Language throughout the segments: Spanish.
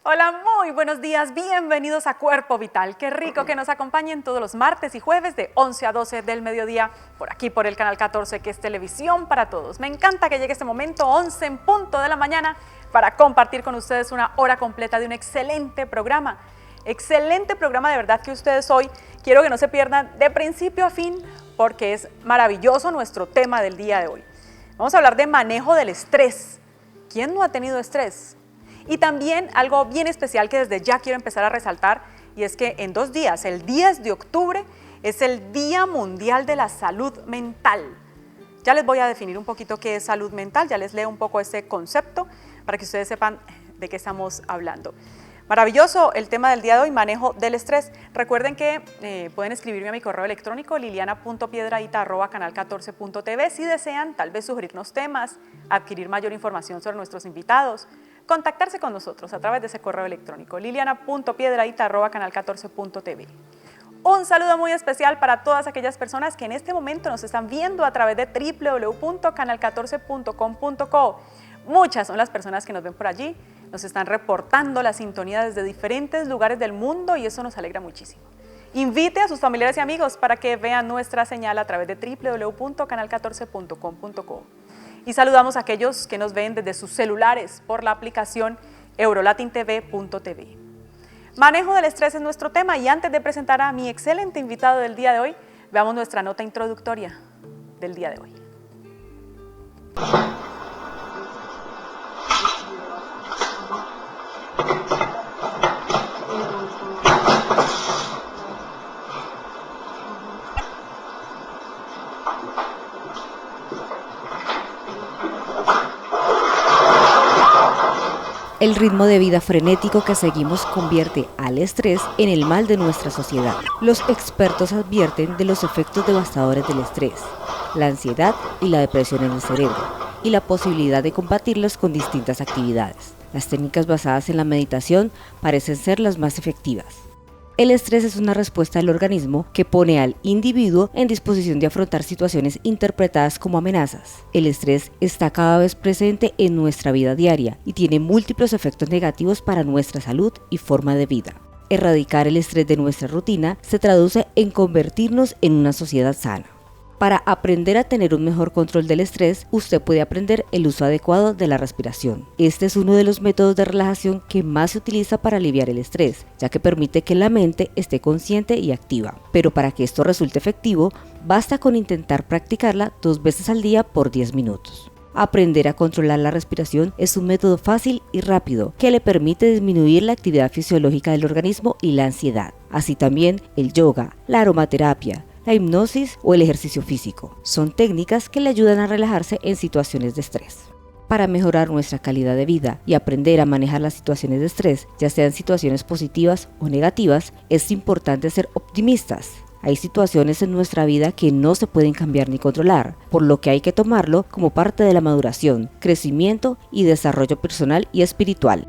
Hola, muy buenos días, bienvenidos a Cuerpo Vital. Qué rico que nos acompañen todos los martes y jueves de 11 a 12 del mediodía, por aquí por el canal 14, que es televisión para todos. Me encanta que llegue este momento, 11 en punto de la mañana, para compartir con ustedes una hora completa de un excelente programa. Excelente programa de verdad que ustedes hoy quiero que no se pierdan de principio a fin, porque es maravilloso nuestro tema del día de hoy. Vamos a hablar de manejo del estrés. ¿Quién no ha tenido estrés? Y también algo bien especial que desde ya quiero empezar a resaltar, y es que en 2 días, el 10 de octubre, es el Día Mundial de la Salud Mental. Ya les voy a definir un poquito qué es salud mental, ya les leo un poco ese concepto para que ustedes sepan de qué estamos hablando. Maravilloso el tema del día de hoy, manejo del estrés. Recuerden que pueden escribirme a mi correo electrónico liliana.piedrahita@canal14.tv si desean tal vez sugerirnos temas, adquirir mayor información sobre nuestros invitados, contactarse con nosotros a través de ese correo electrónico liliana.piedrahita@canal14.tv. Un saludo muy especial para todas aquellas personas que en este momento nos están viendo a través de www.canal14.com.co. Muchas son las personas que nos ven por allí, nos están reportando la sintonía desde diferentes lugares del mundo y eso nos alegra muchísimo. Invite a sus familiares y amigos para que vean nuestra señal a través de www.canal14.com.co. Y saludamos a aquellos que nos ven desde sus celulares por la aplicación eurolatintv.tv. Manejo del estrés es nuestro tema y antes de presentar a mi excelente invitado del día de hoy, veamos nuestra nota introductoria del día de hoy. El ritmo de vida frenético que seguimos convierte al estrés en el mal de nuestra sociedad. Los expertos advierten de los efectos devastadores del estrés, la ansiedad y la depresión en el cerebro, y la posibilidad de combatirlos con distintas actividades. Las técnicas basadas en la meditación parecen ser las más efectivas. El estrés es una respuesta del organismo que pone al individuo en disposición de afrontar situaciones interpretadas como amenazas. El estrés está cada vez presente en nuestra vida diaria y tiene múltiples efectos negativos para nuestra salud y forma de vida. Erradicar el estrés de nuestra rutina se traduce en convertirnos en una sociedad sana. Para aprender a tener un mejor control del estrés, usted puede aprender el uso adecuado de la respiración. Este es uno de los métodos de relajación que más se utiliza para aliviar el estrés, ya que permite que la mente esté consciente y activa. Pero para que esto resulte efectivo, basta con intentar practicarla 2 veces al día por 10 minutos. Aprender a controlar la respiración es un método fácil y rápido que le permite disminuir la actividad fisiológica del organismo y la ansiedad. Así también el yoga, la aromaterapia, la hipnosis o el ejercicio físico. Son técnicas que le ayudan a relajarse en situaciones de estrés. Para mejorar nuestra calidad de vida y aprender a manejar las situaciones de estrés, ya sean situaciones positivas o negativas, es importante ser optimistas. Hay situaciones en nuestra vida que no se pueden cambiar ni controlar, por lo que hay que tomarlo como parte de la maduración, crecimiento y desarrollo personal y espiritual.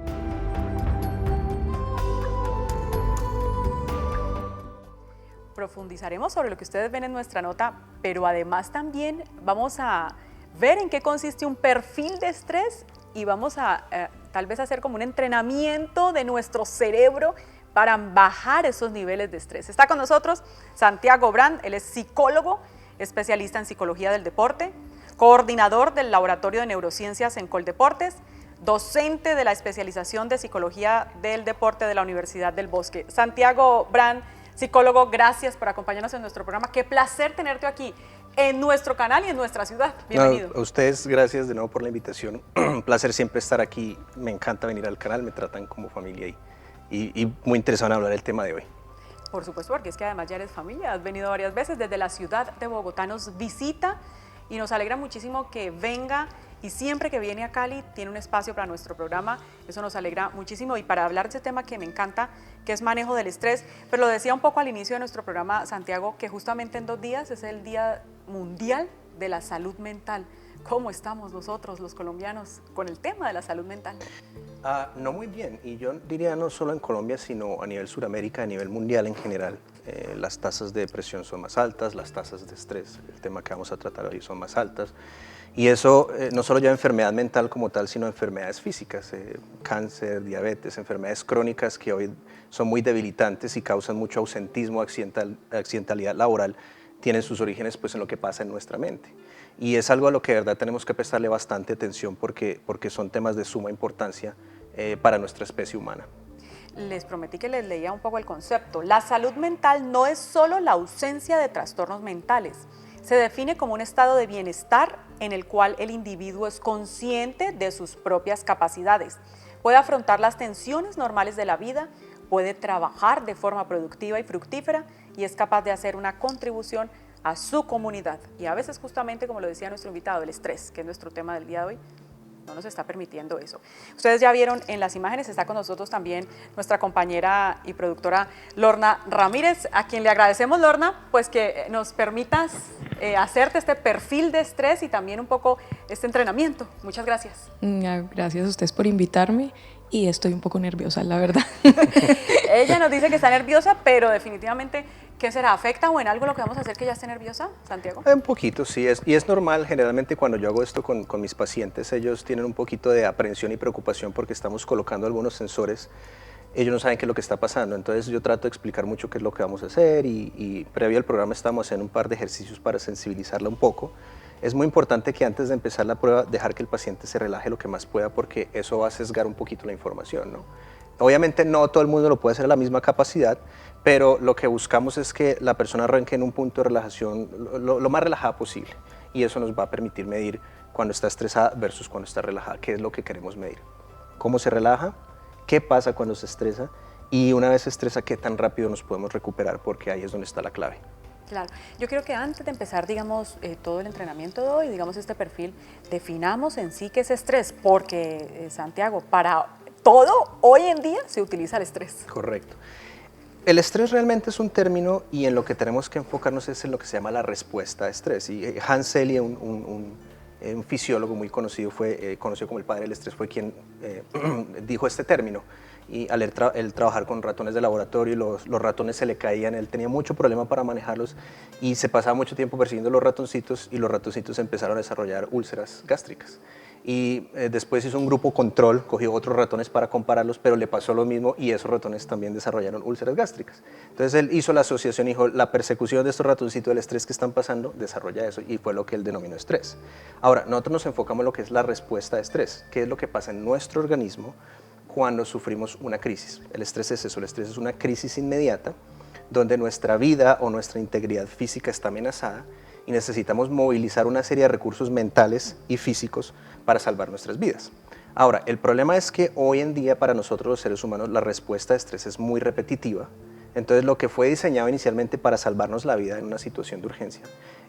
Profundizaremos sobre lo que ustedes ven en nuestra nota, pero además también vamos a ver en qué consiste un perfil de estrés y vamos a tal vez hacer como un entrenamiento de nuestro cerebro para bajar esos niveles de estrés. Está con nosotros Santiago Brand, él es psicólogo, especialista en psicología del deporte, coordinador del Laboratorio de Neurociencias en Coldeportes, docente de la especialización de psicología del deporte de la Universidad del Bosque. Santiago Brand, psicólogo, gracias por acompañarnos en nuestro programa. Qué placer tenerte aquí en nuestro canal y en nuestra ciudad. Bienvenido. A ustedes, gracias de nuevo por la invitación. Un placer siempre estar aquí. Me encanta venir al canal, me tratan como familia y muy interesado en hablar del tema de hoy. Por supuesto, porque es que además ya eres familia, has venido varias veces desde la ciudad de Bogotá, nos visita y nos alegra muchísimo que venga. Y siempre que viene a Cali tiene un espacio para nuestro programa, eso nos alegra muchísimo. Y para hablar de ese tema que me encanta, que es manejo del estrés, pero lo decía un poco al inicio de nuestro programa, Santiago, que justamente en 2 días es el Día Mundial de la Salud Mental. ¿Cómo estamos nosotros, los colombianos, con el tema de la salud mental? No muy bien, y yo diría no solo en Colombia, sino a nivel Suramérica, a nivel mundial en general. Las tasas de depresión son más altas, las tasas de estrés, el tema que vamos a tratar hoy, son más altas. Y eso no solo lleva enfermedad mental como tal, sino enfermedades físicas, cáncer, diabetes, enfermedades crónicas que hoy son muy debilitantes y causan mucho ausentismo, accidentalidad laboral, tienen sus orígenes pues, en lo que pasa en nuestra mente. Y es algo a lo que de verdad tenemos que prestarle bastante atención porque son temas de suma importancia para nuestra especie humana. Les prometí que les leía un poco el concepto. La salud mental no es solo la ausencia de trastornos mentales. Se define como un estado de bienestar en el cual el individuo es consciente de sus propias capacidades, puede afrontar las tensiones normales de la vida, puede trabajar de forma productiva y fructífera y es capaz de hacer una contribución a su comunidad. Y a veces justamente, como lo decía nuestro invitado, el estrés, que es nuestro tema del día de hoy, no nos está permitiendo eso. Ustedes ya vieron en las imágenes, está con nosotros también nuestra compañera y productora Lorna Ramírez, a quien le agradecemos, Lorna, pues que nos permitas hacerte este perfil de estrés y también un poco este entrenamiento. Muchas gracias. Gracias a ustedes por invitarme y estoy un poco nerviosa, la verdad. Ella nos dice que está nerviosa, pero definitivamente, ¿qué será? ¿Afecta o en algo lo que vamos a hacer que ya esté nerviosa, Santiago? Un poquito, sí, y es normal. Generalmente cuando yo hago esto con mis pacientes, ellos tienen un poquito de aprensión y preocupación porque estamos colocando algunos sensores. Ellos no saben qué es lo que está pasando, entonces yo trato de explicar mucho qué es lo que vamos a hacer y previo al programa estamos haciendo un par de ejercicios para sensibilizarla un poco. Es muy importante que antes de empezar la prueba dejar que el paciente se relaje lo que más pueda porque eso va a sesgar un poquito la información, ¿no? Obviamente no todo el mundo lo puede hacer a la misma capacidad, pero lo que buscamos es que la persona arranque en un punto de relajación lo más relajada posible y eso nos va a permitir medir cuando está estresada versus cuando está relajada, qué es lo que queremos medir. ¿Cómo se relaja? ¿Qué pasa cuando se estresa? Y una vez se estresa, ¿qué tan rápido nos podemos recuperar? Porque ahí es donde está la clave. Claro, yo creo que antes de empezar, digamos, todo el entrenamiento de hoy, digamos, este perfil, definamos en sí qué es estrés, porque, Santiago, para todo hoy en día se utiliza el estrés. Correcto. El estrés realmente es un término y en lo que tenemos que enfocarnos es en lo que se llama la respuesta a estrés. Y Hans Selye, un fisiólogo muy conocido, conocido como el padre del estrés, fue quien dijo este término. Y al él trabajar con ratones de laboratorio, los ratones se le caían, él tenía mucho problema para manejarlos y se pasaba mucho tiempo persiguiendo los ratoncitos y los ratoncitos empezaron a desarrollar úlceras gástricas. Y después hizo un grupo control, cogió otros ratones para compararlos, pero le pasó lo mismo y esos ratones también desarrollaron úlceras gástricas. Entonces él hizo la asociación y dijo, la persecución de estos ratoncitos del estrés que están pasando desarrolla eso y fue lo que él denominó estrés. Ahora, nosotros nos enfocamos en lo que es la respuesta a estrés, qué es lo que pasa en nuestro organismo cuando sufrimos una crisis. El estrés es eso, el estrés es una crisis inmediata donde nuestra vida o nuestra integridad física está amenazada y necesitamos movilizar una serie de recursos mentales y físicos para salvar nuestras vidas. Ahora, el problema es que hoy en día para nosotros los seres humanos la respuesta a estrés es muy repetitiva. Entonces lo que fue diseñado inicialmente para salvarnos la vida en una situación de urgencia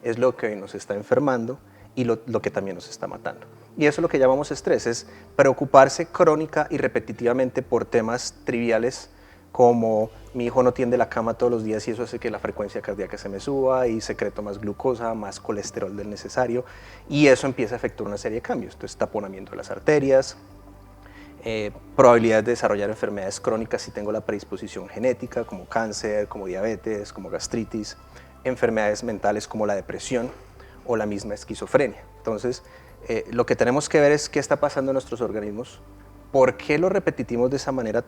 es lo que hoy nos está enfermando y lo que también nos está matando. Y eso es lo que llamamos estrés, es preocuparse crónica y repetitivamente por temas triviales como mi hijo no tiende la cama todos los días y eso hace que la frecuencia cardíaca se me suba y secreto más glucosa, más colesterol del necesario y eso empieza a efectuar una serie de cambios. Entonces taponamiento de las arterias, probabilidad de desarrollar enfermedades crónicas si tengo la predisposición genética como cáncer, como diabetes, como gastritis, enfermedades mentales como la depresión o la misma esquizofrenia. Entonces lo que tenemos que ver es qué está pasando en nuestros organismos, por qué lo repetimos de esa manera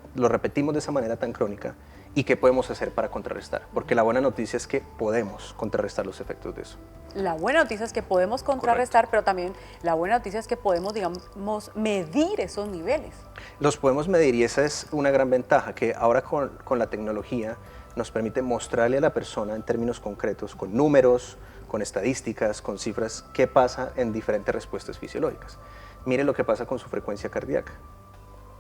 tan crónica y qué podemos hacer para contrarrestar. Porque la buena noticia es que podemos contrarrestar los efectos de eso. La buena noticia es que podemos contrarrestar, correcto, pero también la buena noticia es que podemos, digamos, medir esos niveles. Los podemos medir y esa es una gran ventaja, que ahora con la tecnología nos permite mostrarle a la persona en términos concretos, con números, con estadísticas, con cifras, qué pasa en diferentes respuestas fisiológicas. Mire lo que pasa con su frecuencia cardíaca,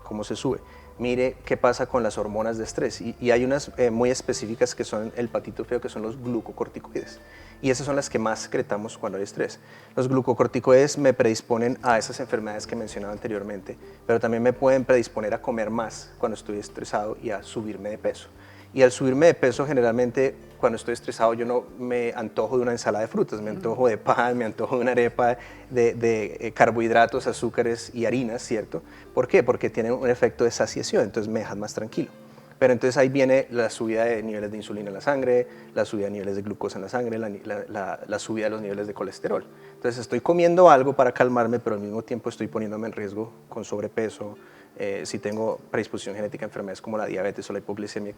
cómo se sube. Mire qué pasa con las hormonas de estrés y hay unas muy específicas que son el patito feo, que son los glucocorticoides y esas son las que más secretamos cuando hay estrés. Los glucocorticoides me predisponen a esas enfermedades que mencionaba anteriormente, pero también me pueden predisponer a comer más cuando estoy estresado y a subirme de peso. Y al subirme de peso, generalmente, cuando estoy estresado, yo no me antojo de una ensalada de frutas, me antojo de pan, me antojo de una arepa de carbohidratos, azúcares y harinas, ¿cierto? ¿Por qué? Porque tienen un efecto de saciación, entonces me dejan más tranquilo. Pero entonces ahí viene la subida de niveles de insulina en la sangre, la subida de niveles de glucosa en la sangre, la subida de los niveles de colesterol. Entonces estoy comiendo algo para calmarme, pero al mismo tiempo estoy poniéndome en riesgo con sobrepeso. Si tengo predisposición genética a enfermedades como la diabetes o la hipoglicemia,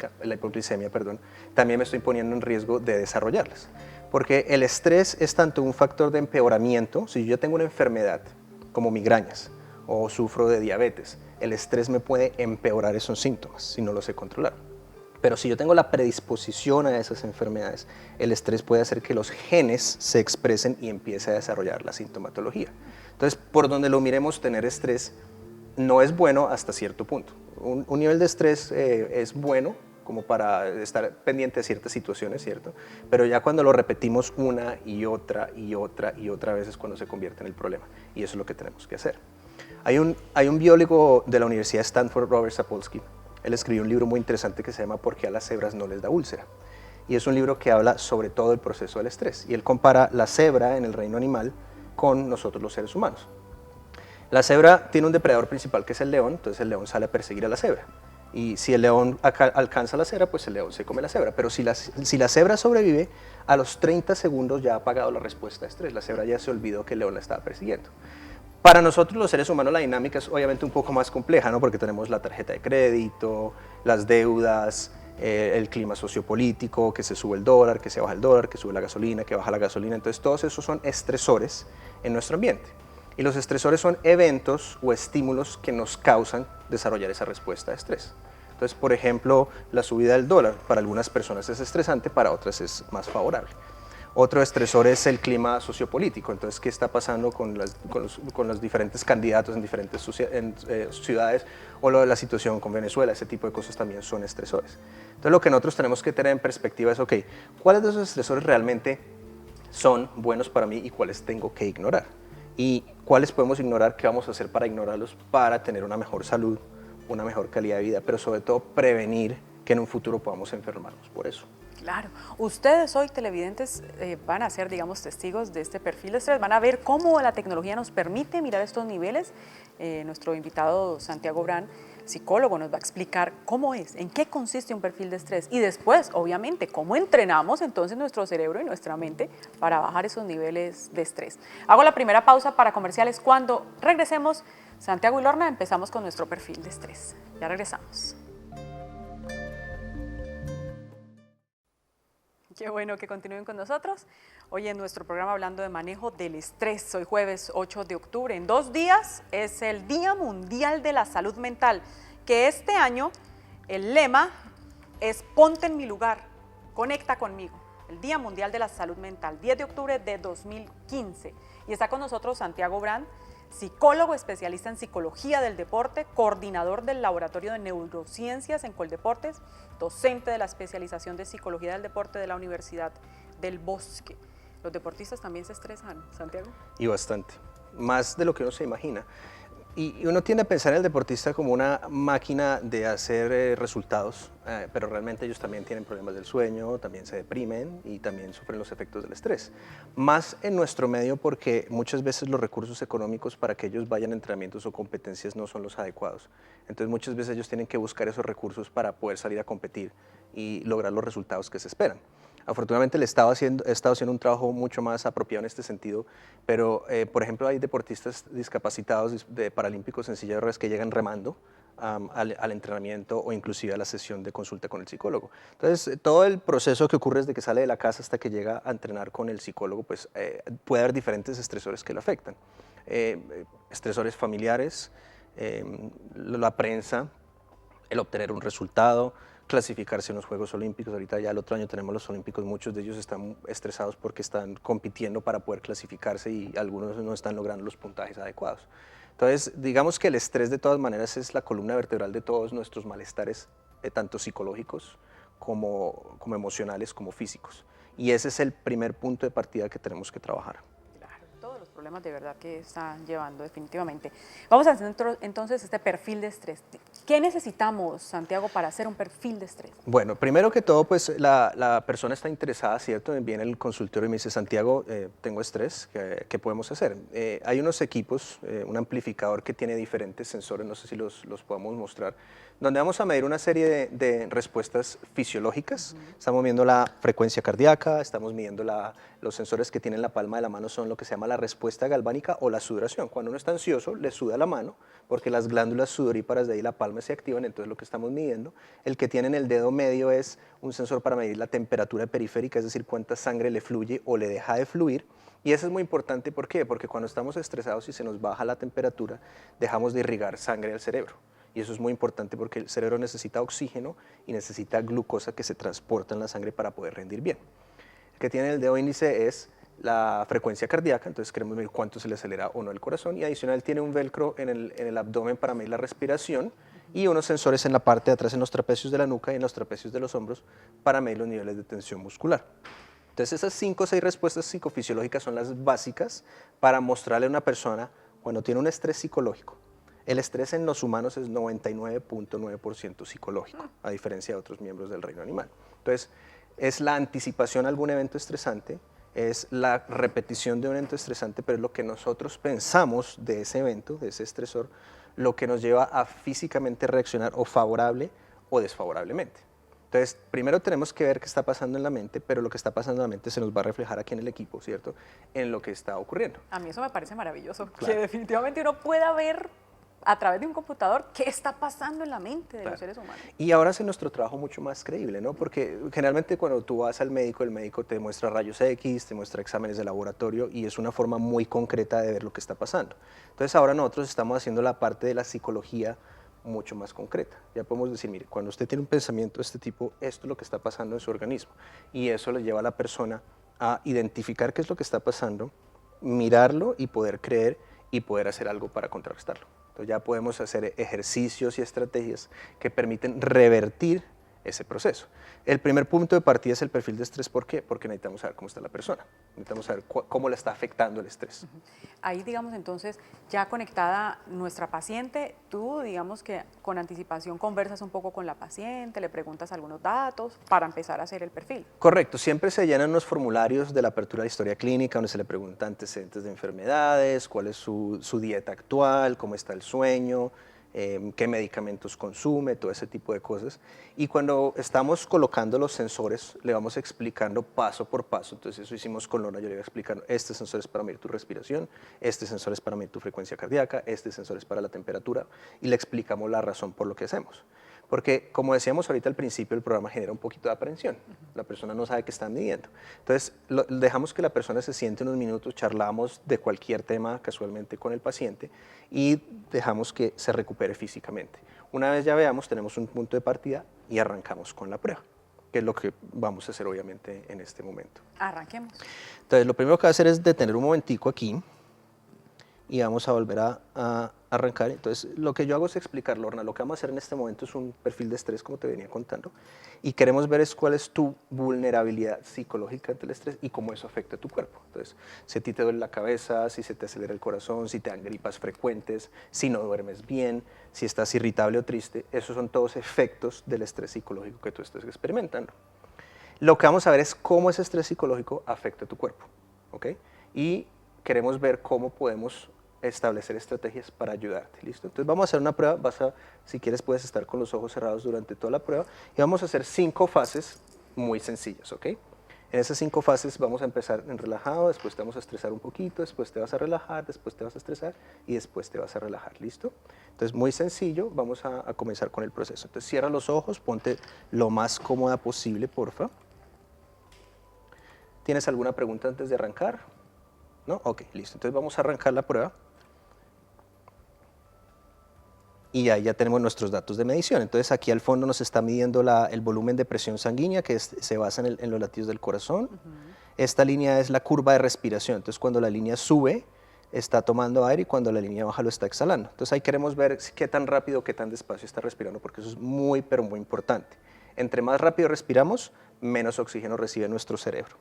también me estoy poniendo en riesgo de desarrollarlas. Porque el estrés es tanto un factor de empeoramiento, si yo ya tengo una enfermedad como migrañas, o sufro de diabetes, el estrés me puede empeorar esos síntomas si no los sé controlar. Pero si yo tengo la predisposición a esas enfermedades, el estrés puede hacer que los genes se expresen y empiece a desarrollar la sintomatología. Entonces, por donde lo miremos, tener estrés no es bueno hasta cierto punto. Un nivel de estrés es bueno como para estar pendiente de ciertas situaciones, ¿cierto? Pero ya cuando lo repetimos una y otra vez es cuando se convierte en el problema. Y eso es lo que tenemos que hacer. Hay un biólogo de la Universidad de Stanford, Robert Sapolsky. Él escribió un libro muy interesante que se llama ¿Por qué a las cebras no les da úlcera? Y es un libro que habla sobre todo el proceso del estrés. Y él compara la cebra en el reino animal con nosotros los seres humanos. La cebra tiene un depredador principal que es el león, entonces el león sale a perseguir a la cebra. Y si el león alcanza la cebra, pues el león se come la cebra. Pero si la cebra sobrevive, a los 30 segundos ya ha apagado la respuesta de estrés. La cebra ya se olvidó que el león la estaba persiguiendo. Para nosotros los seres humanos la dinámica es obviamente un poco más compleja, ¿no? Porque tenemos la tarjeta de crédito, las deudas, el clima sociopolítico, que se sube el dólar, que se baja el dólar, que sube la gasolina, que baja la gasolina. Entonces todos esos son estresores en nuestro ambiente. Y los estresores son eventos o estímulos que nos causan desarrollar esa respuesta de estrés. Entonces, por ejemplo, la subida del dólar para algunas personas es estresante, para otras es más favorable. Otro estresor es el clima sociopolítico. Entonces, ¿qué está pasando con los diferentes candidatos en diferentes ciudades? O la situación con Venezuela, ese tipo de cosas también son estresores. Entonces, lo que nosotros tenemos que tener en perspectiva es, ok, ¿cuáles de esos estresores realmente son buenos para mí y cuáles tengo que ignorar? Y cuáles podemos ignorar, qué vamos a hacer para ignorarlos, para tener una mejor salud, una mejor calidad de vida, pero sobre todo prevenir que en un futuro podamos enfermarnos por eso. Claro, ustedes hoy televidentes van a ser, digamos, testigos de este perfil de estrés, van a ver cómo la tecnología nos permite mirar estos niveles. Nuestro invitado Santiago Brand, psicólogo, nos va a explicar cómo es, en qué consiste un perfil de estrés y después, obviamente, cómo entrenamos entonces nuestro cerebro y nuestra mente para bajar esos niveles de estrés. Hago la primera pausa para comerciales. Cuando regresemos, Santiago y Lorna, empezamos con nuestro perfil de estrés. Ya regresamos. Qué bueno que continúen con nosotros. Hoy en nuestro programa hablando de manejo del estrés. Hoy jueves 8 de octubre. En 2 días es el Día Mundial de la Salud Mental, que este año el lema es Ponte en mi lugar, conecta conmigo. El Día Mundial de la Salud Mental, 10 de octubre de 2015. Y está con nosotros Santiago Brand, psicólogo especialista en psicología del deporte, coordinador del Laboratorio de Neurociencias en Coldeportes, docente de la especialización de Psicología del Deporte de la Universidad del Bosque. ¿Los deportistas también se estresan, Santiago? Y bastante, más de lo que uno se imagina. Y uno tiende a pensar en el deportista como una máquina de hacer resultados, pero realmente ellos también tienen problemas del sueño, también se deprimen y también sufren los efectos del estrés. Más en nuestro medio porque muchas veces los recursos económicos para que ellos vayan a entrenamientos o competencias no son los adecuados. Entonces muchas veces ellos tienen que buscar esos recursos para poder salir a competir y lograr los resultados que se esperan. Afortunadamente he estado haciendo un trabajo mucho más apropiado en este sentido, pero por ejemplo hay deportistas discapacitados de paralímpicos en silla de ruedas que llegan remando al entrenamiento o inclusive a la sesión de consulta con el psicólogo. Entonces todo el proceso que ocurre desde que sale de la casa hasta que llega a entrenar con el psicólogo, pues puede haber diferentes estresores que lo afectan. Estresores familiares, la prensa, el obtener un resultado, clasificarse en los Juegos Olímpicos. Ahorita ya el otro año tenemos los Olímpicos, muchos de ellos están estresados porque están compitiendo para poder clasificarse y algunos no están logrando los puntajes adecuados. Entonces, digamos que el estrés de todas maneras es la columna vertebral de todos nuestros malestares, tanto psicológicos como emocionales como físicos. Y ese es el primer punto de partida que tenemos que trabajar. Todos los problemas de verdad que están llevando definitivamente. Vamos a hacer entonces este perfil de estrés. ¿Qué necesitamos, Santiago, para hacer un perfil de estrés? Bueno, primero que todo, pues la persona está interesada, ¿cierto? Viene al consultorio y me dice, Santiago, tengo estrés, ¿qué podemos hacer? Hay unos equipos, un amplificador que tiene diferentes sensores, no sé si los podemos mostrar, donde vamos a medir una serie de respuestas fisiológicas. Estamos midiendo la frecuencia cardíaca, estamos midiendo los sensores que tiene en la palma de la mano son lo que se llama la respuesta galvánica o la sudoración. Cuando uno está ansioso, le suda la mano, porque las glándulas sudoríparas de ahí la palma se activan, entonces lo que estamos midiendo. El que tiene en el dedo medio es un sensor para medir la temperatura periférica, es decir, cuánta sangre le fluye o le deja de fluir. Y eso es muy importante, ¿por qué? Porque cuando estamos estresados y se nos baja la temperatura, dejamos de irrigar sangre al cerebro. Y eso es muy importante porque el cerebro necesita oxígeno y necesita glucosa que se transporta en la sangre para poder rendir bien. El que tiene el dedo índice es la frecuencia cardíaca, entonces queremos medir cuánto se le acelera o no el corazón, y adicional tiene un velcro en el abdomen para medir la respiración y unos sensores en la parte de atrás en los trapecios de la nuca y en los trapecios de los hombros para medir los niveles de tensión muscular. Entonces esas 5 o 6 respuestas psicofisiológicas son las básicas para mostrarle a una persona cuando tiene un estrés psicológico. El estrés en los humanos es 99.9% psicológico, a diferencia de otros miembros del reino animal. Entonces, es la anticipación a algún evento estresante, es la repetición de un evento estresante, pero es lo que nosotros pensamos de ese evento, de ese estresor, lo que nos lleva a físicamente reaccionar o favorable o desfavorablemente. Entonces, primero tenemos que ver qué está pasando en la mente, pero lo que está pasando en la mente se nos va a reflejar aquí en el equipo, ¿cierto? En lo que está ocurriendo. A mí eso me parece maravilloso, Claro. que definitivamente uno pueda ver a través de un computador qué está pasando en la mente de Claro. los seres humanos. Y ahora hace nuestro trabajo mucho más creíble, ¿no? Porque generalmente cuando tú vas al médico, el médico te muestra rayos X, te muestra exámenes de laboratorio y es una forma muy concreta de ver lo que está pasando. Entonces ahora nosotros estamos haciendo la parte de la psicología mucho más concreta. Ya podemos decir, mire, cuando usted tiene un pensamiento de este tipo, esto es lo que está pasando en su organismo. Y eso le lleva a la persona a identificar qué es lo que está pasando, mirarlo y poder creer y poder hacer algo para contrarrestarlo. Entonces ya podemos hacer ejercicios y estrategias que permiten revertir ese proceso. El primer punto de partida es el perfil de estrés. ¿Por qué? Porque necesitamos saber cómo está la persona, necesitamos saber cómo le está afectando el estrés. Ahí, digamos, entonces, ya conectada nuestra paciente, tú, digamos que con anticipación conversas un poco con la paciente, le preguntas algunos datos para empezar a hacer el perfil. Correcto, siempre se llenan unos formularios de la apertura de historia clínica donde se le pregunta antecedentes de enfermedades, cuál es su dieta actual, cómo está el sueño, qué medicamentos consume, todo ese tipo de cosas. Y cuando estamos colocando los sensores, le vamos explicando paso por paso. Entonces eso hicimos con Lorna, yo le iba explicando, este sensor es para medir tu respiración, este sensor es para medir tu frecuencia cardíaca, este sensor es para la temperatura, y le explicamos la razón por lo que hacemos. Porque, como decíamos ahorita al principio, el programa genera un poquito de aprensión. La persona no sabe qué están midiendo. Entonces, dejamos que la persona se siente unos minutos, charlamos de cualquier tema casualmente con el paciente y dejamos que se recupere físicamente. Una vez ya veamos, tenemos un punto de partida y arrancamos con la prueba, que es lo que vamos a hacer obviamente en este momento. Arranquemos. Entonces, lo primero que voy a hacer es detener un momentico aquí y vamos a volver a arrancar. Entonces, lo que yo hago es explicar, Lorna, lo que vamos a hacer en este momento es un perfil de estrés, como te venía contando, y queremos ver es cuál es tu vulnerabilidad psicológica ante el estrés y cómo eso afecta a tu cuerpo. Entonces, si a ti te duele la cabeza, si se te acelera el corazón, si te dan gripas frecuentes, si no duermes bien, si estás irritable o triste, esos son todos efectos del estrés psicológico que tú estás experimentando. Lo que vamos a ver es cómo ese estrés psicológico afecta a tu cuerpo, ¿ok? Y queremos ver cómo podemos establecer estrategias para ayudarte, ¿listo? Entonces vamos a hacer una prueba, si quieres puedes estar con los ojos cerrados durante toda la prueba y vamos a hacer 5 fases muy sencillas, ¿ok? En esas 5 fases vamos a empezar en relajado, después te vamos a estresar un poquito, después te vas a relajar, después te vas a estresar y después te vas a relajar, ¿listo? Entonces muy sencillo, vamos a comenzar con el proceso. Entonces cierra los ojos, ponte lo más cómoda posible, porfa. ¿Tienes alguna pregunta antes de arrancar? ¿No? Ok, listo. Entonces vamos a arrancar la prueba. Y ahí ya tenemos nuestros datos de medición. Entonces aquí al fondo nos está midiendo el volumen de presión sanguínea que se basa en los latidos del corazón. Esta línea es la curva de respiración. Entonces cuando la línea sube está tomando aire y cuando la línea baja lo está exhalando. Entonces ahí queremos ver qué tan rápido o qué tan despacio está respirando porque eso es muy pero muy importante. Entre más rápido respiramos, menos oxígeno recibe nuestro cerebro.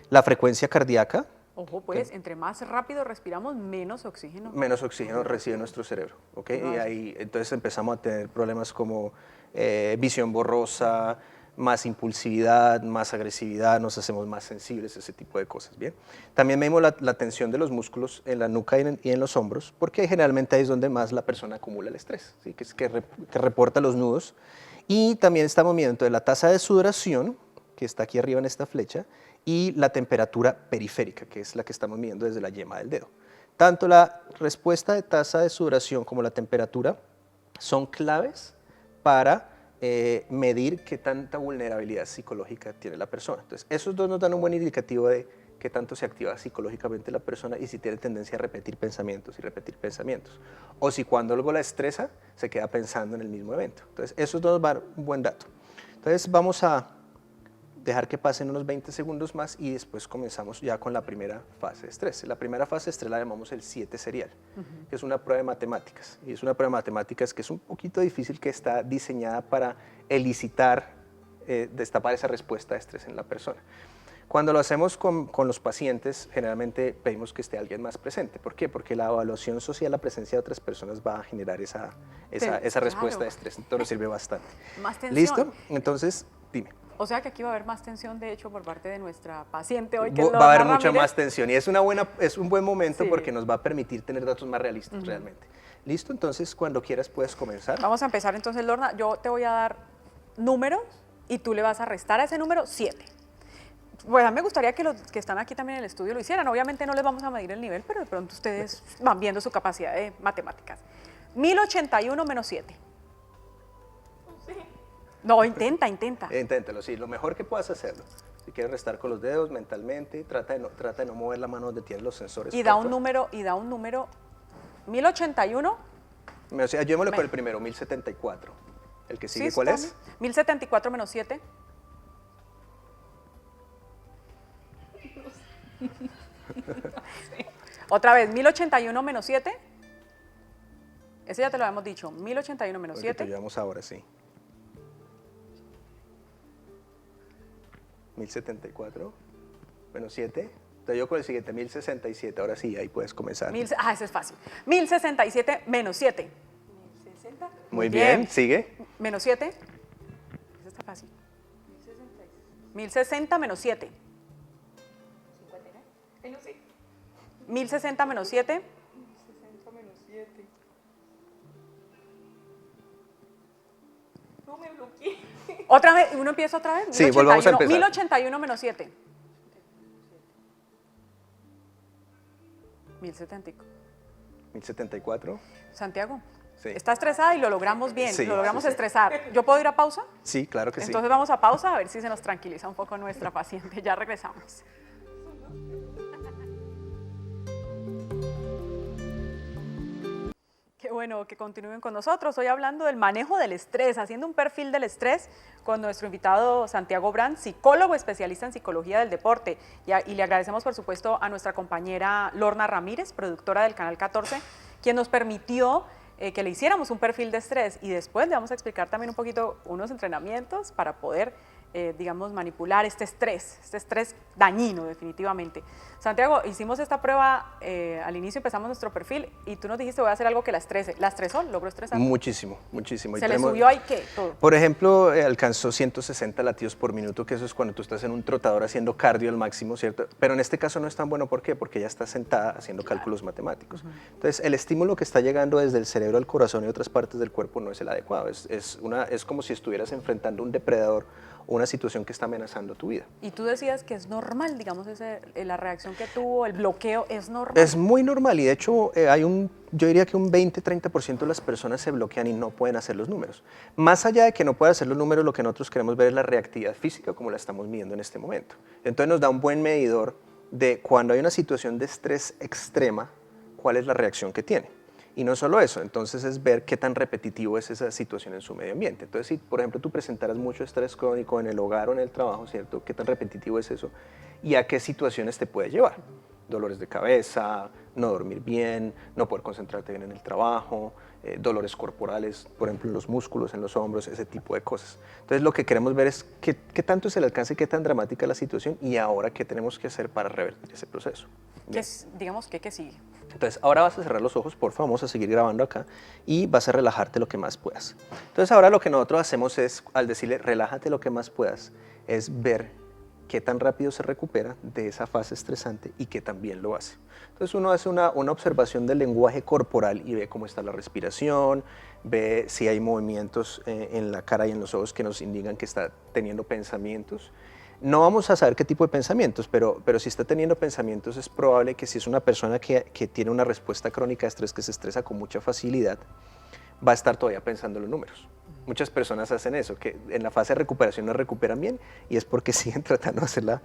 La frecuencia cardíaca. Ojo, pues, entre más rápido respiramos, menos oxígeno. Menos oxígeno recibe nuestro cerebro, ¿ok? Y ahí entonces empezamos a tener problemas como visión borrosa, más impulsividad, más agresividad, nos hacemos más sensibles, ese tipo de cosas, ¿bien? También medimos la tensión de los músculos en la nuca y en los hombros, porque generalmente ahí es donde más la persona acumula el estrés, ¿sí? que reporta los nudos. Y también estamos midiendo entonces, la tasa de sudoración, que está aquí arriba en esta flecha, y la temperatura periférica, que es la que estamos midiendo desde la yema del dedo. Tanto la respuesta de tasa de sudoración como la temperatura son claves para medir qué tanta vulnerabilidad psicológica tiene la persona. Entonces, esos dos nos dan un buen indicativo de qué tanto se activa psicológicamente la persona y si tiene tendencia a repetir pensamientos y repetir pensamientos. O si cuando algo la estresa, se queda pensando en el mismo evento. Entonces, esos dos nos dan un buen dato. Entonces, vamos a dejar que pasen unos 20 segundos más y después comenzamos ya con la primera fase de estrés. La primera fase de estrés la llamamos el 7 serial, que es una prueba de matemáticas. Y es una prueba de matemáticas que es un poquito difícil, que está diseñada para elicitar, destapar esa respuesta de estrés en la persona. Cuando lo hacemos con los pacientes, generalmente pedimos que esté alguien más presente. ¿Por qué? Porque la evaluación social, la presencia de otras personas va a generar esa respuesta de estrés. Entonces nos sirve bastante. Más tensión. ¿Listo? Entonces, dime. O sea que aquí va a haber más tensión, de hecho, por parte de nuestra paciente hoy. Va a haber mucha más tensión y es un buen momento, Sí. porque nos va a permitir tener datos más realistas realmente. ¿Listo? Entonces, cuando quieras puedes comenzar. Vamos a empezar entonces, Lorna. Yo te voy a dar números y tú le vas a restar a ese número 7. Pues a mí me gustaría que los que están aquí también en el estudio lo hicieran. Obviamente no les vamos a medir el nivel, pero de pronto ustedes van viendo su capacidad de matemáticas. 1081 menos 7. No, intenta. Inténtalo, sí, lo mejor que puedas hacerlo. Si quieres restar con los dedos mentalmente, trata de no mover la mano donde tienes los sensores. Y da un número. 1081. O sea, llevémoslo con el primero, 1074. ¿El que sigue Sí, cuál está es? bien. 1074 menos 7. Otra vez, 1081 menos 7. Ese ya te lo habíamos dicho. 1081 menos El que te 7. llevamos ahora, sí. 1074 menos 7. Te digo con el siguiente, 1067. Ahora sí, ahí puedes comenzar. Ese es fácil. 1067 menos 7. Muy bien, sigue. Menos 7. Ese está fácil. 1060 menos 7. 1060 menos 7. No me bloqueé. Otra vez, ¿uno empieza otra vez? Sí, volvamos a empezar. 1081 menos 7. 1074. Santiago, Sí. está estresada y lo logramos bien, Sí, lo logramos sí, sí. estresar. ¿Yo puedo ir a pausa? Sí, claro que sí. Entonces vamos a pausa a ver si se nos tranquiliza un poco nuestra paciente. Ya regresamos. Qué bueno que continúen con nosotros. Hoy hablando del manejo del estrés, haciendo un perfil del estrés con nuestro invitado Santiago Brand, psicólogo especialista en psicología del deporte. Y le agradecemos, por supuesto, a nuestra compañera Lorna Ramírez, productora del Canal 14, quien nos permitió que le hiciéramos un perfil de estrés. Y después le vamos a explicar también un poquito unos entrenamientos para poder, digamos, manipular este estrés dañino definitivamente. Santiago, hicimos esta prueba, al inicio empezamos nuestro perfil y tú nos dijiste voy a hacer algo que la estrese. ¿La estresó? ¿Logró estresar? Muchísimo. ¿Se le subió ahí qué? Todo. Por ejemplo, alcanzó 160 latidos por minuto, que eso es cuando tú estás en un trotador haciendo cardio al máximo, ¿cierto? Pero en este caso no es tan bueno, ¿por qué? Porque ella está sentada haciendo cálculos matemáticos. Entonces, el estímulo que está llegando desde el cerebro al corazón y otras partes del cuerpo no es el adecuado. Es como si estuvieras enfrentando un depredador o una situación que está amenazando tu vida. Y tú decías que es normal, digamos, la reacción que tuvo, el bloqueo, ¿es normal? Es muy normal y de hecho yo diría que un 20-30% de las personas se bloquean y no pueden hacer los números. Más allá de que no puedan hacer los números, lo que nosotros queremos ver es la reactividad física como la estamos midiendo en este momento. Entonces nos da un buen medidor de cuando hay una situación de estrés extrema, cuál es la reacción que tiene. Y no solo eso, entonces es ver qué tan repetitivo es esa situación en su medio ambiente. Entonces, si por ejemplo tú presentaras mucho estrés crónico en el hogar o en el trabajo, ¿cierto? ¿Qué tan repetitivo es eso? ¿Y a qué situaciones te puede llevar? Dolores de cabeza, no dormir bien, no poder concentrarte bien en el trabajo, dolores corporales, por ejemplo en los músculos, en los hombros, ese tipo de cosas. Entonces lo que queremos ver es qué tanto es el alcance, qué tan dramática es la situación y ahora qué tenemos que hacer para revertir ese proceso. ¿Qué, digamos qué sigue? Entonces, ahora vas a cerrar los ojos, por favor, vamos a seguir grabando acá y vas a relajarte lo que más puedas. Entonces, ahora lo que nosotros hacemos es, al decirle relájate lo que más puedas, es ver qué tan rápido se recupera de esa fase estresante y qué tan bien lo hace. Entonces, uno hace una observación del lenguaje corporal y ve cómo está la respiración, ve si hay movimientos en la cara y en los ojos que nos indican que está teniendo pensamientos. No vamos a saber qué tipo de pensamientos, pero si está teniendo pensamientos es probable que si es una persona que tiene una respuesta crónica de estrés, que se estresa con mucha facilidad, va a estar todavía pensando en los números. Muchas personas hacen eso, que en la fase de recuperación no recuperan bien y es porque siguen tratando de hacer la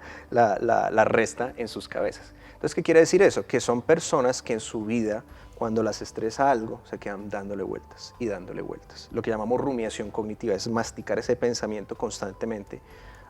resta en sus cabezas. Entonces, ¿qué quiere decir eso? Que son personas que en su vida, cuando las estresa algo, se quedan dándole vueltas y dándole vueltas. Lo que llamamos rumiación cognitiva es masticar ese pensamiento constantemente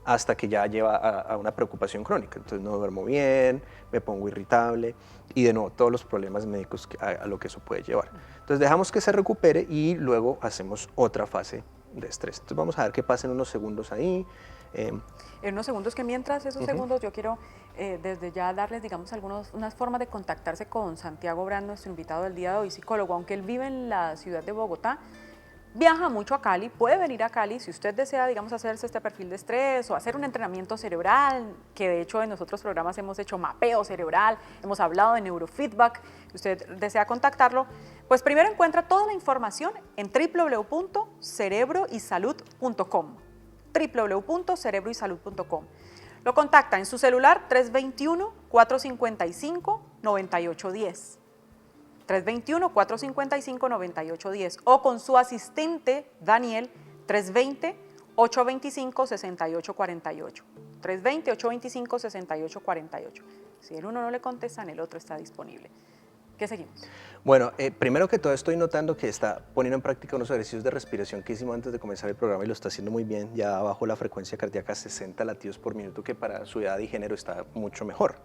hasta que ya lleva a una preocupación crónica. Entonces no duermo bien, me pongo irritable y de nuevo todos los problemas médicos a lo que eso puede llevar. Entonces dejamos que se recupere y luego hacemos otra fase de estrés. Entonces vamos a ver qué pasa en unos segundos ahí. En unos segundos, que mientras esos segundos yo quiero desde ya darles, digamos, unas formas de contactarse con Santiago Brand, nuestro invitado del día de hoy, psicólogo. Aunque él vive en la ciudad de Bogotá, viaja mucho a Cali, puede venir a Cali si usted desea, digamos, hacerse este perfil de estrés o hacer un entrenamiento cerebral, que de hecho en nosotros programas hemos hecho mapeo cerebral, hemos hablado de neurofeedback, si usted desea contactarlo, pues primero encuentra toda la información en www.cerebroysalud.com, www.cerebroysalud.com. Lo contacta en su celular 321-455-9810. 321-455-9810 o con su asistente Daniel 320-825-6848. 320-825-6848. Si el uno no le contesta, el otro está disponible. ¿Qué seguimos? Bueno, primero que todo estoy notando que está poniendo en práctica unos ejercicios de respiración que hicimos antes de comenzar el programa y lo está haciendo muy bien. Ya bajo la frecuencia cardíaca 60 latidos por minuto, que para su edad y género está mucho mejor.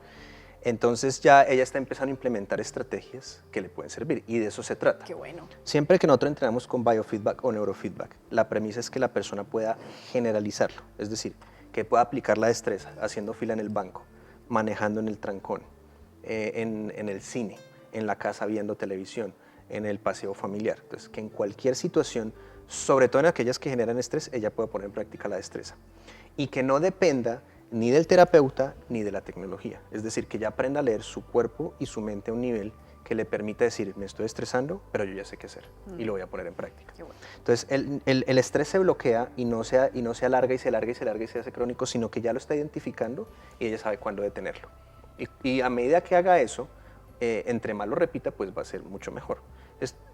Entonces ya ella está empezando a implementar estrategias que le pueden servir y de eso se trata. Qué bueno. Siempre que nosotros entrenamos con biofeedback o neurofeedback, la premisa es que la persona pueda generalizarlo, es decir, que pueda aplicar la destreza haciendo fila en el banco, manejando en el trancón, en el cine, en la casa viendo televisión, en el paseo familiar. Entonces, que en cualquier situación, sobre todo en aquellas que generan estrés, ella pueda poner en práctica la destreza y que no dependa ni del terapeuta ni de la tecnología. Es decir, que ya aprenda a leer su cuerpo y su mente a un nivel que le permita decir, me estoy estresando, pero yo ya sé qué hacer y lo voy a poner en práctica. Qué bueno. Entonces, el estrés se bloquea y no se alarga y se alarga y se alarga y se hace crónico, sino que ya lo está identificando y ella sabe cuándo detenerlo. Y a medida que haga eso, entre más lo repita, pues va a ser mucho mejor.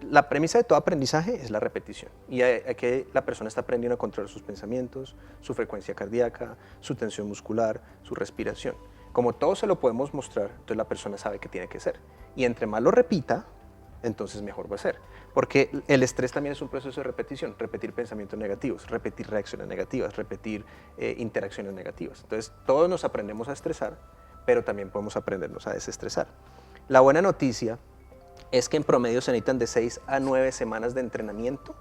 La premisa de todo aprendizaje es la repetición y que la persona está aprendiendo a controlar sus pensamientos, su frecuencia cardíaca, su tensión muscular, su respiración. Como todo se lo podemos mostrar, entonces la persona sabe qué tiene que hacer. Y entre más lo repita, entonces mejor va a ser. Porque el estrés también es un proceso de repetición, repetir pensamientos negativos, repetir reacciones negativas, repetir interacciones negativas. Entonces todos nos aprendemos a estresar, pero también podemos aprendernos a desestresar. La buena noticia es que en promedio se necesitan de 6 a 9 semanas de entrenamiento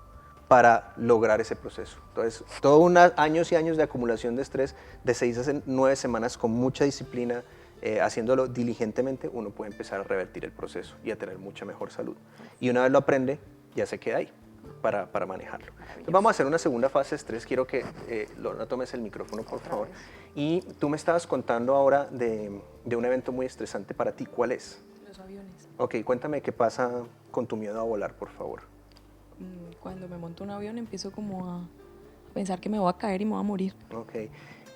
para lograr ese proceso. Entonces, todos unos años y años de acumulación de estrés, de 6 a 9 semanas con mucha disciplina, haciéndolo diligentemente, uno puede empezar a revertir el proceso y a tener mucha mejor salud. Y una vez lo aprende, ya se queda ahí para manejarlo. Entonces, vamos a hacer una segunda fase de estrés. Quiero que Lorna tomes el micrófono, por favor. Y tú me estabas contando ahora de un evento muy estresante para ti. ¿Cuál es? Los aviones. Ok, cuéntame qué pasa con tu miedo a volar, por favor. Cuando me monto un avión empiezo como a pensar que me voy a caer y me voy a morir. Ok.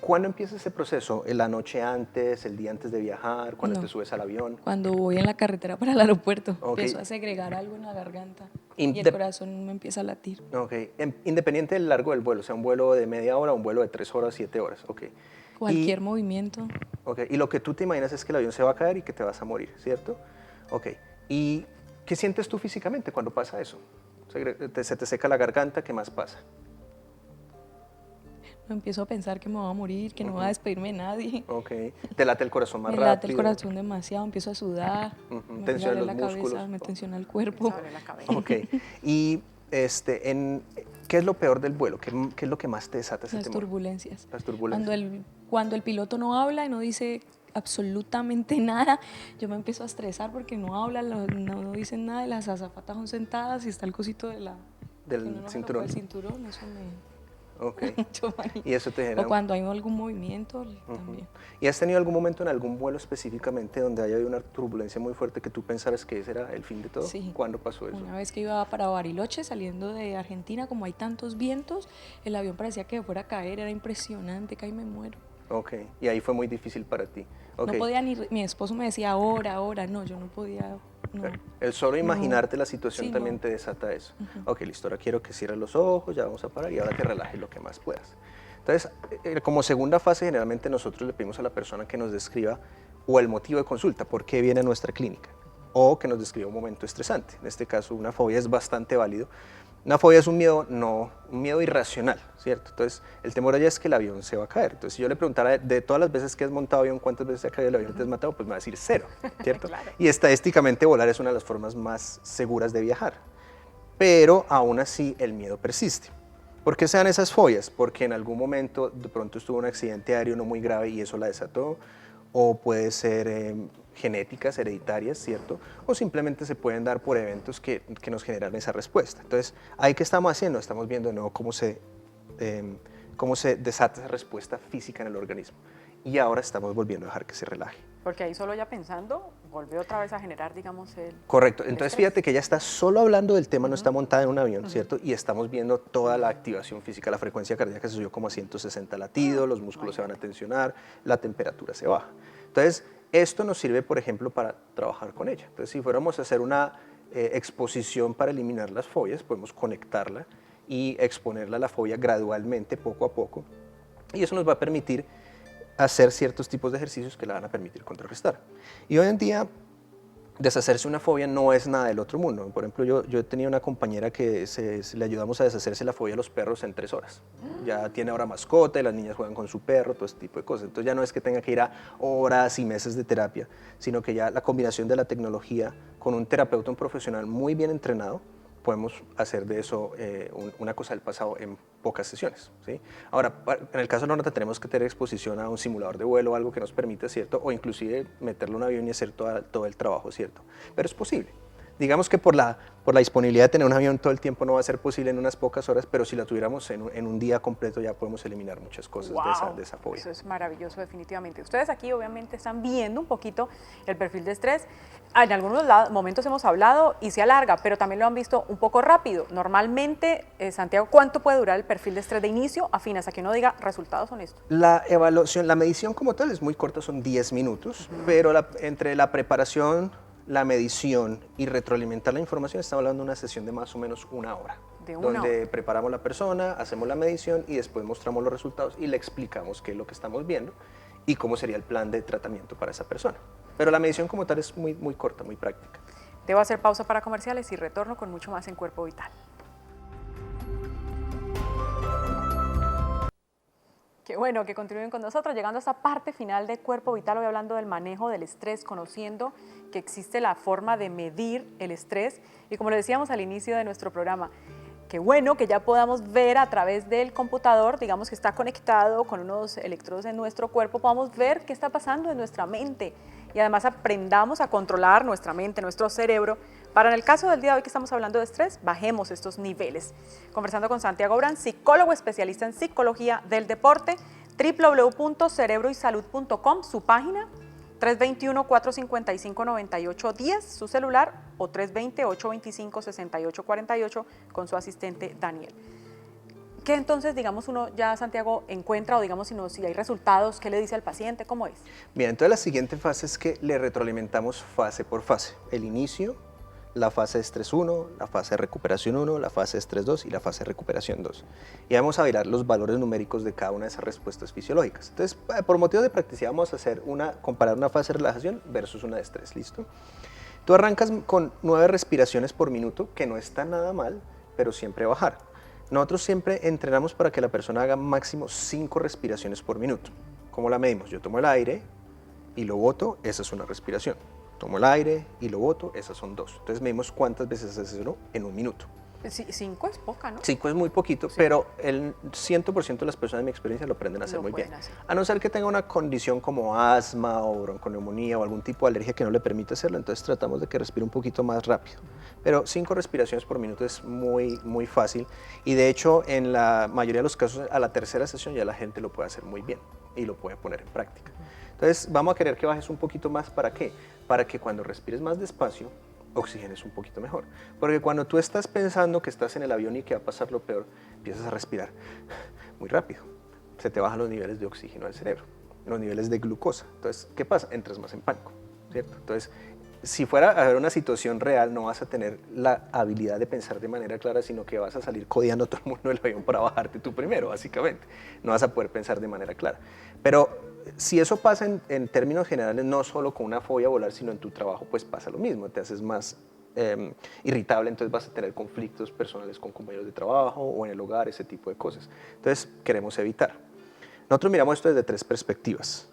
¿Cuándo empieza ese proceso? ¿La noche antes, el día antes de viajar, cuando No. te subes al avión? Cuando voy en la carretera para el aeropuerto, Ok. empiezo a segregar algo en la garganta y Inde- el corazón me empieza a latir. Ok. Independiente del largo del vuelo, sea un vuelo de media hora o un vuelo de 3 horas, 7 horas. Ok. Cualquier movimiento. Ok. Y lo que tú te imaginas es que el avión se va a caer y que te vas a morir, ¿cierto? Ok. ¿Y qué sientes tú físicamente cuando pasa eso? Se te seca la garganta, ¿qué más pasa? Empiezo a pensar que me voy a morir, que no voy a despedirme de nadie. Ok. ¿Te late el corazón más Me rápido? late el corazón demasiado, empiezo a sudar, me Tensión en duele los la cabeza, músculos. me tensiona el cuerpo. Me duele la cabeza. Ok. Y ¿qué es lo peor del vuelo? ¿Qué es lo que más te desata ese Las temor? turbulencias. Las turbulencias. Cuando el piloto no habla y no dice absolutamente nada. Yo me empiezo a estresar porque no hablan, no dicen nada, y las azafatas son sentadas y está el cosito de Del que uno no cinturón. el cinturón, eso me Ok. mucho pánico. Y eso te genera... O cuando hay algún movimiento también. ¿Y has tenido algún momento en algún vuelo específicamente donde haya habido una turbulencia muy fuerte que tú pensaras que ese era el fin de todo? Sí. ¿Cuándo pasó eso? Una vez que iba para Bariloche, saliendo de Argentina, como hay tantos vientos, el avión parecía que fuera a caer, era impresionante, casi me muero. Ok, y ahí fue muy difícil para ti. Ok. No podía ni, mi esposo me decía ahora, no, yo no podía, no. El solo imaginarte la situación Sí, también no. te desata eso. Ok, listo, ahora quiero que cierres los ojos, ya vamos a parar y ahora que relajes lo que más puedas. Entonces, como segunda fase, generalmente nosotros le pedimos a la persona que nos describa o el motivo de consulta, por qué viene a nuestra clínica, o que nos describa un momento estresante. En este caso, una fobia es bastante válido. Una fobia es un miedo irracional, ¿cierto? Entonces, el temor allá es que el avión se va a caer. Entonces, si yo le preguntara de todas las veces que has montado avión, ¿cuántas veces se ha caído el avión y te has matado? Pues me va a decir 0, ¿cierto? Claro. Y estadísticamente volar es una de las formas más seguras de viajar. Pero aún así el miedo persiste. ¿Por qué se dan esas fobias? Porque en algún momento de pronto estuvo un accidente aéreo no muy grave y eso la desató, o puede ser genéticas, hereditarias, ¿cierto? O simplemente se pueden dar por eventos que nos generan esa respuesta. Entonces, ¿ahí qué estamos haciendo? Estamos viendo de nuevo cómo se desata esa respuesta física en el organismo. Y ahora estamos volviendo a dejar que se relaje. Porque ahí solo ya pensando, volvió otra vez a generar, digamos, el... Correcto. el Entonces, estrés. fíjate que ella está solo hablando del tema, no está montada en un avión, ¿cierto? Y estamos viendo toda la activación física, la frecuencia cardíaca se subió como a 160 latidos, los músculos se van a tensionar, la temperatura se baja. Entonces, esto nos sirve, por ejemplo, para trabajar con ella. Entonces, si fuéramos a hacer una exposición para eliminar las fobias, podemos conectarla y exponerla a la fobia gradualmente, poco a poco. Y eso nos va a permitir hacer ciertos tipos de ejercicios que la van a permitir contrarrestar. Y hoy en día, deshacerse una fobia no es nada del otro mundo. Por ejemplo, yo tenía una compañera que le ayudamos a deshacerse la fobia a los perros en 3 horas. Ya tiene ahora mascota y las niñas juegan con su perro, todo este tipo de cosas. Entonces ya no es que tenga que ir a horas y meses de terapia, sino que ya la combinación de la tecnología con un terapeuta, un profesional muy bien entrenado, podemos hacer de eso una cosa del pasado en pocas sesiones, ¿sí? Ahora, en el caso de la nota tenemos que tener exposición a un simulador de vuelo, algo que nos permita, ¿cierto? O inclusive meterlo en un avión y hacer todo el trabajo, ¿cierto? Pero es posible. Digamos que por la disponibilidad de tener un avión todo el tiempo no va a ser posible en unas pocas horas, pero si la tuviéramos en un día completo ya podemos eliminar muchas cosas de esa fobia. Eso es maravilloso definitivamente. Ustedes aquí obviamente están viendo un poquito el perfil de estrés. En algunos momentos hemos hablado y se alarga, pero también lo han visto un poco rápido. Normalmente, Santiago, ¿cuánto puede durar el perfil de estrés de inicio a fin, hasta que uno diga resultados honestos? La evaluación, la medición como tal es muy corta, son 10 minutos, pero entre la preparación, la medición y retroalimentar la información, estamos hablando de una sesión de más o menos 1 hora. Donde preparamos la persona, hacemos la medición y después mostramos los resultados y le explicamos qué es lo que estamos viendo y cómo sería el plan de tratamiento para esa persona. Pero la medición como tal es muy, muy corta, muy práctica. Debo hacer pausa para comerciales y retorno con mucho más en Cuerpo Vital. Qué bueno que continúen con nosotros, llegando a esta parte final de Cuerpo Vital, hoy hablando del manejo del estrés, conociendo que existe la forma de medir el estrés y como lo decíamos al inicio de nuestro programa, qué bueno que ya podamos ver a través del computador, digamos que está conectado con unos electrodos en nuestro cuerpo, podamos ver qué está pasando en nuestra mente y además aprendamos a controlar nuestra mente, nuestro cerebro, para en el caso del día de hoy que estamos hablando de estrés, bajemos estos niveles. Conversando con Santiago Brand, psicólogo especialista en psicología del deporte, www.cerebroysalud.com, su página, 321-455-9810, su celular, o 320-825-6848 con su asistente Daniel. ¿Qué entonces, digamos, uno ya, Santiago, encuentra o digamos si hay resultados, qué le dice al paciente, cómo es? Bien, entonces la siguiente fase es que le retroalimentamos fase por fase. El inicio, la fase de estrés 1, la fase de recuperación 1, la fase de estrés 2 y la fase de recuperación 2. Y vamos a mirar los valores numéricos de cada una de esas respuestas fisiológicas. Entonces, por motivo de practicidad vamos a hacer comparar una fase de relajación versus una de estrés, ¿listo? Tú arrancas con 9 respiraciones por minuto, que no está nada mal, pero siempre bajar. Nosotros siempre entrenamos para que la persona haga máximo 5 respiraciones por minuto. ¿Cómo la medimos? Yo tomo el aire y lo boto, esa es una respiración. Tomo el aire y lo boto, esas son 2. Entonces medimos cuántas veces haces eso en un minuto. Sí, 5 es poca, ¿no? 5 es muy poquito, pero el 100% de las personas de mi experiencia lo aprenden a hacer Lo muy bien. pueden hacer. A no ser que tenga una condición como asma o bronconeumonía o algún tipo de alergia que no le permita hacerlo, entonces tratamos de que respire un poquito más rápido. Pero 5 respiraciones por minuto es muy fácil y de hecho en la mayoría de los casos a la tercera sesión ya la gente lo puede hacer muy bien y lo puede poner en práctica. Entonces vamos a querer que bajes un poquito más, ¿para qué? Para que cuando respires más despacio oxigenes un poquito mejor. Porque cuando tú estás pensando que estás en el avión y que va a pasar lo peor, empiezas a respirar muy rápido. Se te bajan los niveles de oxígeno al cerebro, los niveles de glucosa. Entonces, ¿qué pasa? Entras más en pánico, ¿cierto? Entonces, si fuera a haber una situación real, no vas a tener la habilidad de pensar de manera clara, sino que vas a salir codeando a todo el mundo del avión para bajarte tú primero, básicamente. No vas a poder pensar de manera clara. Pero si eso pasa en términos generales, no solo con una fobia a volar, sino en tu trabajo, pues pasa lo mismo, te haces más irritable, entonces vas a tener conflictos personales con compañeros de trabajo o en el hogar, ese tipo de cosas. Entonces queremos evitar. Nosotros miramos esto desde 3 perspectivas.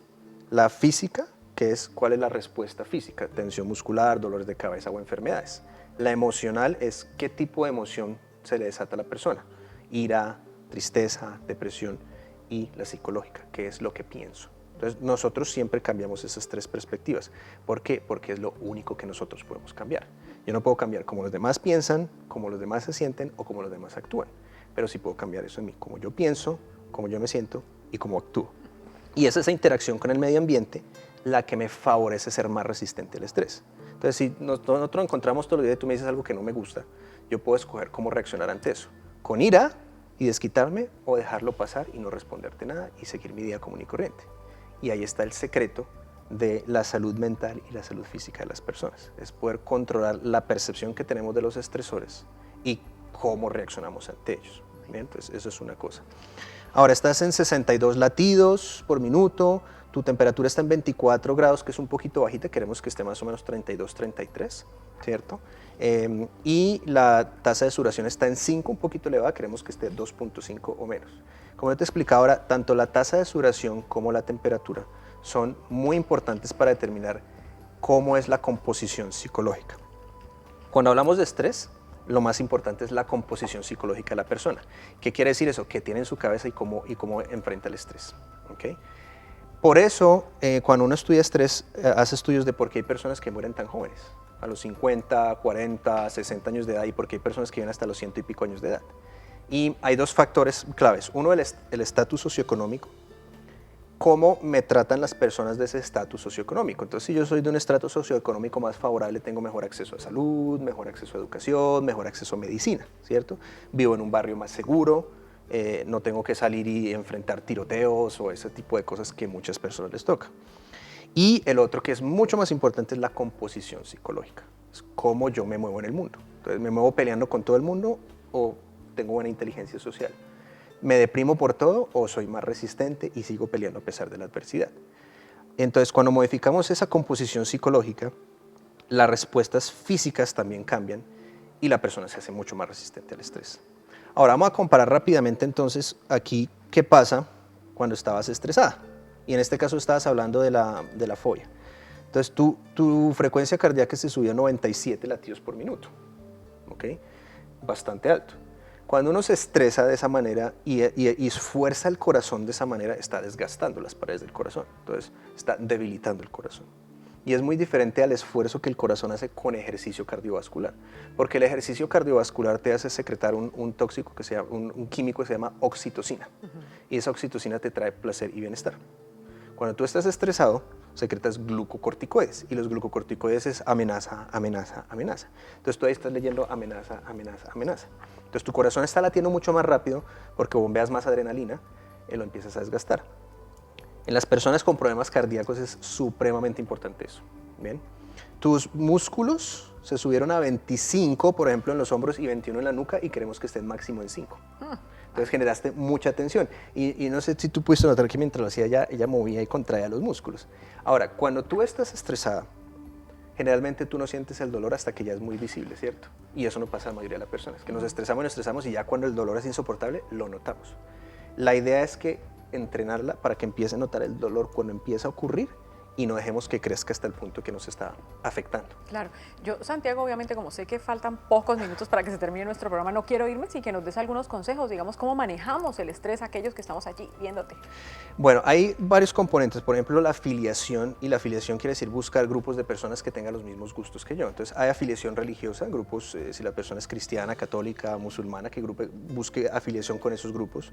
La física, que es cuál es la respuesta física, tensión muscular, dolores de cabeza o enfermedades. La emocional es qué tipo de emoción se le desata a la persona, ira, tristeza, depresión, y la psicológica, que es lo que pienso. Entonces nosotros siempre cambiamos esas 3 perspectivas. ¿Por qué? Porque es lo único que nosotros podemos cambiar. Yo no puedo cambiar cómo los demás piensan, cómo los demás se sienten o cómo los demás actúan, pero sí puedo cambiar eso en mí, cómo yo pienso, cómo yo me siento y cómo actúo. Y es esa interacción con el medio ambiente la que me favorece ser más resistente al estrés. Entonces, si nosotros encontramos todo el día y tú me dices algo que no me gusta, yo puedo escoger cómo reaccionar ante eso. Con ira y desquitarme o dejarlo pasar y no responderte nada y seguir mi día común y corriente. Y ahí está el secreto de la salud mental y la salud física de las personas. Es poder controlar la percepción que tenemos de los estresores y cómo reaccionamos ante ellos. ¿Bien? Entonces, eso es una cosa. Ahora estás en 62 latidos por minuto, tu temperatura está en 24 grados, que es un poquito bajita, queremos que esté más o menos 32, 33, ¿cierto? Y la tasa de sudoración está en 5, un poquito elevada, queremos que esté 2.5 o menos. Como yo te explicaba ahora, tanto la tasa de sudoración como la temperatura son muy importantes para determinar cómo es la composición psicológica. Cuando hablamos de estrés, lo más importante es la composición psicológica de la persona. ¿Qué quiere decir eso? ¿Qué tiene en su cabeza y cómo enfrenta el estrés? ¿Okay? Por eso, cuando uno estudia estrés, hace estudios de por qué hay personas que mueren tan jóvenes, a los 50, 40, 60 años de edad, y por qué hay personas que viven hasta los 100 y pico años de edad. Y hay 2 factores claves. Uno, el estatus socioeconómico. Cómo me tratan las personas de ese estatus socioeconómico. Entonces, si yo soy de un estrato socioeconómico más favorable, tengo mejor acceso a salud, mejor acceso a educación, mejor acceso a medicina, ¿cierto? Vivo en un barrio más seguro, no tengo que salir y enfrentar tiroteos o ese tipo de cosas que muchas personas les toca. Y el otro, que es mucho más importante, es la composición psicológica. Es cómo yo me muevo en el mundo. Entonces, ¿me muevo peleando con todo el mundo o tengo buena inteligencia social? ¿Me deprimo por todo o soy más resistente y sigo peleando a pesar de la adversidad? Entonces, cuando modificamos esa composición psicológica, las respuestas físicas también cambian y la persona se hace mucho más resistente al estrés. Ahora vamos a comparar rápidamente entonces aquí qué pasa cuando estabas estresada. Y en este caso estabas hablando de la fobia. Entonces tu frecuencia cardíaca se subió a 97 latidos por minuto. ¿Ok? Bastante alto. Cuando uno se estresa de esa manera y esfuerza el corazón de esa manera, está desgastando las paredes del corazón. Entonces está debilitando el corazón. Y es muy diferente al esfuerzo que el corazón hace con ejercicio cardiovascular. Porque el ejercicio cardiovascular te hace secretar un tóxico que se llama, un químico que se llama oxitocina. Y esa oxitocina te trae placer y bienestar. Cuando tú estás estresado, secretas glucocorticoides. Y los glucocorticoides es amenaza, amenaza, amenaza. Entonces tú ahí estás leyendo amenaza, amenaza, amenaza. Entonces tu corazón está latiendo mucho más rápido porque bombeas más adrenalina y lo empiezas a desgastar. En las personas con problemas cardíacos es supremamente importante eso. ¿Bien? Tus músculos se subieron a 25, por ejemplo, en los hombros y 21 en la nuca y queremos que estén máximo en 5. Entonces generaste mucha tensión. Y no sé si tú pudiste notar que mientras lo hacía ella movía y contraía los músculos. Ahora, cuando tú estás estresada, generalmente tú no sientes el dolor hasta que ya es muy visible, ¿cierto? Y eso no pasa a la mayoría de las personas, que nos estresamos y ya cuando el dolor es insoportable, lo notamos. La idea es que entrenarla para que empiece a notar el dolor cuando empieza a ocurrir y no dejemos que crezca hasta el punto que nos está afectando. Claro. Yo, Santiago, obviamente, como sé que faltan pocos minutos para que se termine nuestro programa, no quiero irme sin que nos des algunos consejos, digamos, cómo manejamos el estrés aquellos que estamos allí viéndote. Bueno, hay varios componentes, por ejemplo, la afiliación, y la afiliación quiere decir buscar grupos de personas que tengan los mismos gustos que yo. Entonces, hay afiliación religiosa, grupos, si la persona es cristiana, católica, musulmana, que busque afiliación con esos grupos.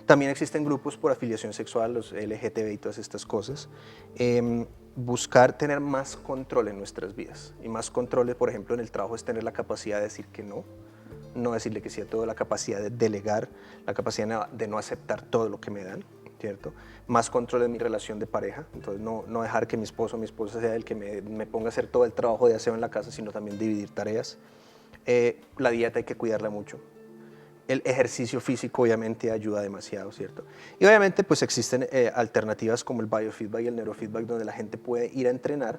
También existen grupos por afiliación sexual, los LGTB y todas estas cosas. Buscar tener más control en nuestras vidas, y más control, por ejemplo, en el trabajo es tener la capacidad de decir que no, no decirle que sí a todo, la capacidad de delegar, la capacidad de no aceptar todo lo que me dan, ¿cierto? Más control en mi relación de pareja, entonces no dejar que mi esposo o mi esposa sea el que me ponga a hacer todo el trabajo de aseo en la casa, sino también dividir tareas. La dieta hay que cuidarla mucho. El ejercicio físico obviamente ayuda demasiado, ¿cierto? Y obviamente pues existen alternativas como el biofeedback y el neurofeedback, donde la gente puede ir a entrenar.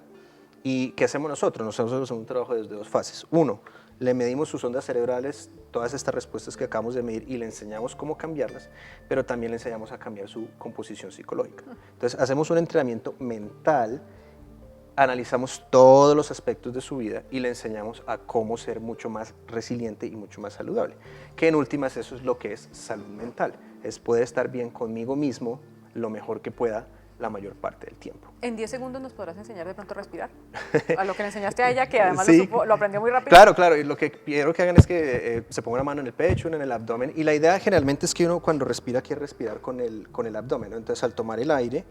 ¿Y qué hacemos nosotros? Nosotros hacemos un trabajo desde dos fases. Uno, le medimos sus ondas cerebrales, todas estas respuestas que acabamos de medir, y le enseñamos cómo cambiarlas, pero también le enseñamos a cambiar su composición psicológica. Entonces hacemos un entrenamiento mental, analizamos todos los aspectos de su vida y le enseñamos a cómo ser mucho más resiliente y mucho más saludable. Que en últimas eso es lo que es salud mental, es poder estar bien conmigo mismo lo mejor que pueda la mayor parte del tiempo. En 10 segundos nos podrás enseñar de pronto a respirar, a lo que le enseñaste a ella, que además Sí. lo aprendió muy rápido. Claro, claro, y lo que quiero que hagan es que se pongan la mano en el pecho, en el abdomen, y la idea generalmente es que uno cuando respira quiere respirar con el abdomen, ¿no? Entonces al tomar el aire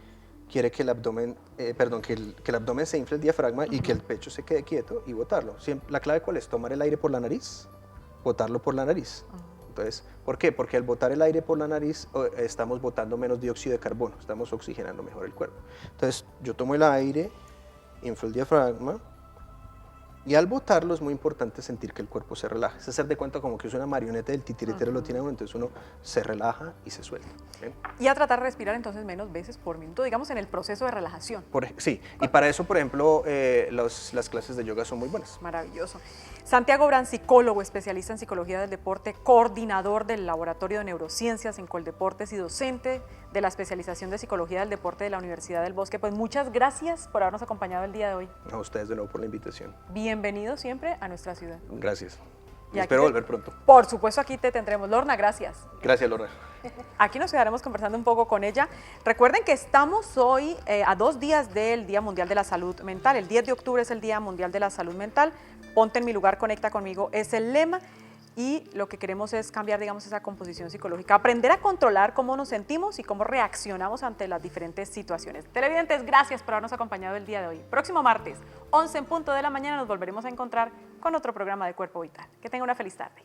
quiere que el abdomen, que el abdomen se infle el diafragma y que el pecho se quede quieto y botarlo. La clave ¿cuál es? Tomar el aire por la nariz, botarlo por la nariz. Entonces, ¿por qué? Porque al botar el aire por la nariz estamos botando menos dióxido de carbono, estamos oxigenando mejor el cuerpo. Entonces, yo tomo el aire, inflo el diafragma, y al botarlo es muy importante sentir que el cuerpo se relaja. Es hacer de cuenta como que es una marioneta del titiritero, lo tiene uno, entonces uno se relaja y se suelta. ¿Bien? Y a tratar de respirar entonces menos veces por minuto, digamos en el proceso de relajación. Sí, y para eso, por ejemplo, las clases de yoga son muy buenas. Maravilloso. Santiago Brand, psicólogo, especialista en psicología del deporte, coordinador del Laboratorio de Neurociencias en Coldeportes y docente de la especialización de psicología del deporte de la Universidad del Bosque. Pues muchas gracias por habernos acompañado el día de hoy. A ustedes de nuevo por la invitación. Bienvenido siempre a nuestra ciudad. Gracias. Y espero volver pronto. Por supuesto, aquí te tendremos. Lorna, gracias. Gracias, Lorna. Aquí nos quedaremos conversando un poco con ella. Recuerden que estamos hoy a 2 días del Día Mundial de la Salud Mental. El 10 de octubre es el Día Mundial de la Salud Mental. Ponte en mi lugar, conecta conmigo, es el lema. Y lo que queremos es cambiar, digamos, esa composición psicológica, aprender a controlar cómo nos sentimos y cómo reaccionamos ante las diferentes situaciones. Televidentes, gracias por habernos acompañado el día de hoy. Próximo martes, 11 en punto de la mañana, nos volveremos a encontrar con otro programa de Cuerpo Vital. Que tenga una feliz tarde.